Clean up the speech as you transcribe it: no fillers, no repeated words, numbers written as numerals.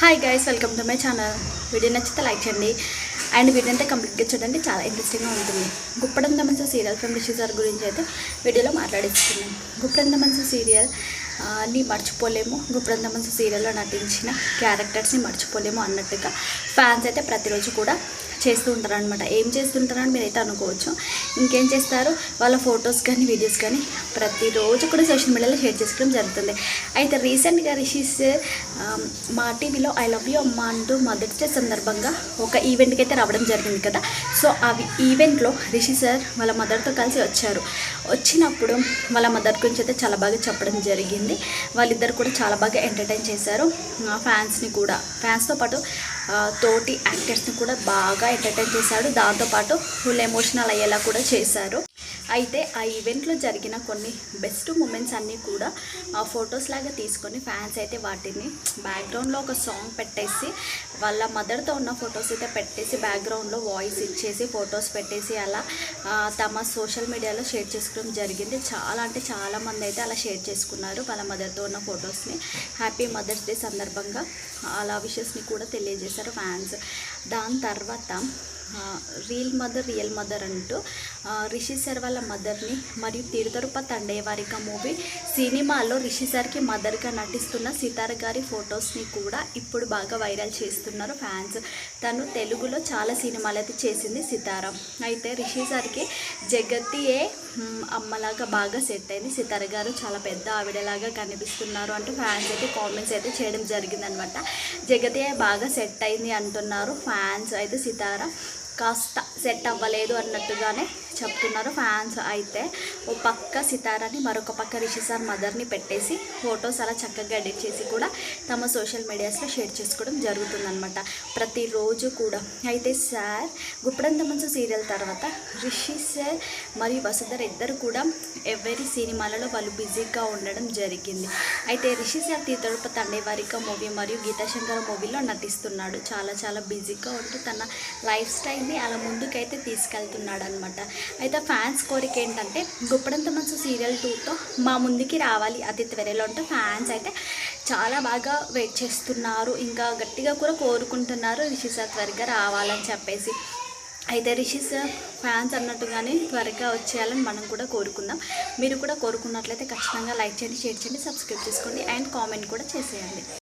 Hi guys, welcome to my channel. Video నచ్చితే like చేయండి and video అంతా కంప్లీట్గా చూడండి, చాలా ఇంట్రెస్టింగ్గా ఉంటుంది. గుప్పడంత మంచి సీరియల్ ఫ్రమ్ రిషి సార్ గురించి అయితే వీడియోలో మాట్లాడిస్తున్నాం. గుప్పడంత మంచి సీరియల్ ని మర్చిపోలేము, గుప్పడంత మంచి సీరియల్లో నటించిన క్యారెక్టర్స్ని మర్చిపోలేము అన్నట్టుగా ఫ్యాన్స్ అయితే ప్రతిరోజు కూడా చేస్తూ ఉంటారు అనమాట. ఏం చేస్తుంటారని మీరైతే అనుకోవచ్చు. ఇంకేం చేస్తారు, వాళ్ళ ఫొటోస్ కానీ వీడియోస్ కానీ ప్రతిరోజు కూడా సోషల్ మీడియాలో షేర్ చేసుకోవడం జరుగుతుంది. అయితే రీసెంట్గా రిషి సార్ మా టీవీలో ఐ లవ్ యూ అమ్మ అంటూ మదర్స్ డే సందర్భంగా ఒక ఈవెంట్కి అయితే రావడం జరిగింది కదా. సో ఆ ఈవెంట్లో రిషి సార్ వాళ్ళ మదర్తో కలిసి వచ్చారు. వచ్చినప్పుడు వాళ్ళ మదర్ గురించి అయితే చాలా బాగా చెప్పడం జరిగింది. వాళ్ళిద్దరు కూడా చాలా బాగా ఎంటర్టైన్ చేశారు ఫ్యాన్స్ని కూడా. ఫ్యాన్స్తో పాటు తోటి యాక్టర్స్ని కూడా బాగా ఎంటర్టైన్ చేశాడు. దాంతోపాటు ఫుల్ ఎమోషనల్ అయ్యేలా కూడా చేశారు. అయితే ఆ ఈవెంట్లో జరిగిన కొన్ని బెస్ట్ మూమెంట్స్ అన్నీ కూడా ఫొటోస్ లాగా తీసుకొని ఫ్యాన్స్ అయితే వాటిని బ్యాక్గ్రౌండ్లో ఒక సాంగ్ పెట్టేసి వాళ్ళ మదర్తో ఉన్న ఫొటోస్ అయితే పెట్టేసి బ్యాక్గ్రౌండ్లో వాయిస్ ఇచ్చేసి ఫొటోస్ పెట్టేసి అలా తమ సోషల్ మీడియాలో షేర్ చేసుకోవడం జరిగింది. చాలా అంటే చాలామంది అయితే అలా షేర్ చేసుకున్నారు వాళ్ళ మదర్తో ఉన్న ఫొటోస్ని. హ్యాపీ మదర్స్ డే సందర్భంగా అలా విషెస్ని కూడా తెలియజేశారు ఫ్యాన్స్. దాని తర్వాత రియల్ మదర్ అంటూ రిషి సార్ వాళ్ళ మదర్ని మరియు తిరుతరుప తండేవారిక మూవీ సినిమాలో రిషి సార్కి మదర్గా నటిస్తున్న సితార గారి ఫొటోస్ని కూడా ఇప్పుడు బాగా వైరల్ చేస్తున్నారు ఫ్యాన్స్. తను తెలుగులో చాలా సినిమాలు అయితే చేసింది సితార. అయితే రిషి సార్కి జగతియే అమ్మలాగా బాగా సెట్ అయింది. సితార గారు చాలా పెద్ద ఆవిడలాగా కనిపిస్తున్నారు అంటూ ఫ్యాన్స్ అయితే కామెంట్స్ అయితే చేయడం జరిగిందనమాట. జగతియే బాగా సెట్ అయింది అంటున్నారు ఫ్యాన్స్. అయితే సితార కాస్త సెట్ అవ్వలేదు అన్నట్టుగానే చెప్తున్నారు ఫ్యాన్స్. అయితే ఓ పక్క సితారాని మరొక పక్క రిషి సార్ మదర్ని పెట్టేసి ఫొటోస్ అలా చక్కగా ఎడిట్ చేసి కూడా తమ సోషల్ మీడియాస్లో షేర్ చేసుకోవడం జరుగుతుందన్నమాట ప్రతిరోజు కూడా. అయితే సార్ గుప్పడంత మంచు సీరియల్ తర్వాత రిషి సార్ మరియు వసుధర ఇద్దరు కూడా ఎవరి సినిమాలలో వాళ్ళు బిజీగా ఉండడం జరిగింది. అయితే రిషి సార్ తిరుతరుప తండేవారిక మూవీ మరియు గీతాశంకర మూవీలో నటిస్తున్నాడు. చాలా బిజీగా ఉంటూ తన లైఫ్ స్టైల్ని అలా ముందుకైతే తీసుకెళ్తున్నాడు అనమాట. అయితే ఫ్యాన్స్ కోరిక ఏంటంటే గుప్పడంత మంచు సీరియల్ 2తో మా ముందుకి రావాలి అతి త్వరలో అంటే ఫ్యాన్స్ అయితే చాలా బాగా వెయిట్ చేస్తున్నారు. ఇంకా గట్టిగా కూడా కోరుకుంటున్నారు రిషి సార్ త్వరగా రావాలని చెప్పేసి. అయితే రిషి సార్ ఫ్యాన్స్ అన్నట్టుగానే త్వరగా వచ్చేయాలని మనం కూడా కోరుకుందాం. మీరు కూడా కోరుకున్నట్లయితే ఖచ్చితంగా లైక్ చేయండి, షేర్ చేయండి, సబ్స్క్రైబ్ చేసుకోండి అండ్ కామెంట్ కూడా చేసేయండి.